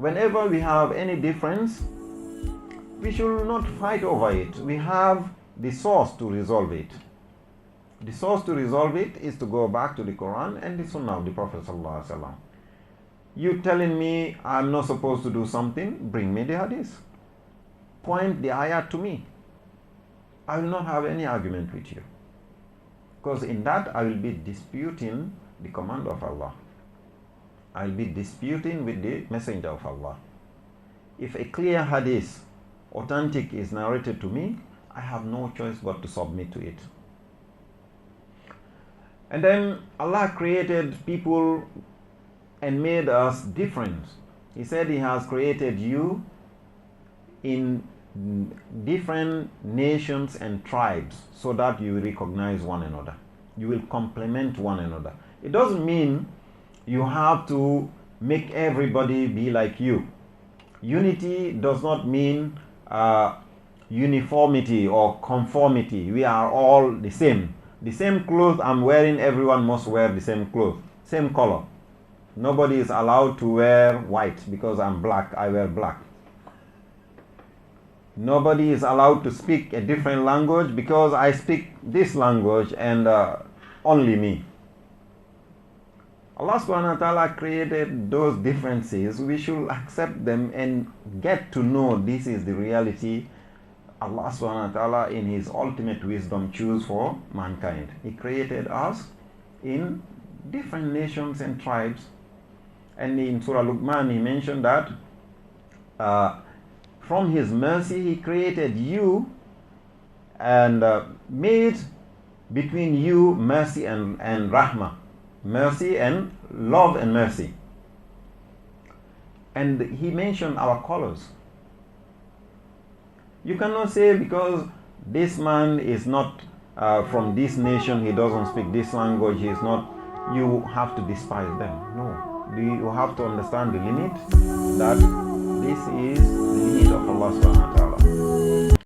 whenever we have any difference, we should not fight over it. We have the source to resolve it. The source to resolve it is to go back to the Quran and the Sunnah of the Prophet ﷺ. You telling me I'm not supposed to do something, bring me the hadith. Point the ayah to me. I will not have any argument with you. Because in that I will be disputing the command of Allah. I will be disputing with the messenger of Allah. If a clear hadith, authentic, is narrated to me, I have no choice but to submit to it. And then Allah created people and made us different. He said He has created you in different nations and tribes so that you recognize one another. You will complement one another. It doesn't mean you have to make everybody be like you. Unity does not mean uniformity or conformity. We are all the same. The same clothes I'm wearing, everyone must wear the same clothes, same color. Nobody is allowed to wear white because I'm black, I wear black. Nobody is allowed to speak a different language because I speak this language and only me. Allah subhanahu wa ta'ala created those differences. We should accept them and get to know this is the reality Allah subhanahu wa ta'ala in His ultimate wisdom choose for mankind. He created us in different nations and tribes. And in Surah Luqman He mentioned that from His mercy He created you and made between you mercy and rahmah. Mercy and love and mercy. And He mentioned our colors. You cannot say because this man is not from this nation, he doesn't speak this language, he is not, you have to despise them. No. You have to understand the limit, that this is the limit of Allah subhanahu wa ta'ala.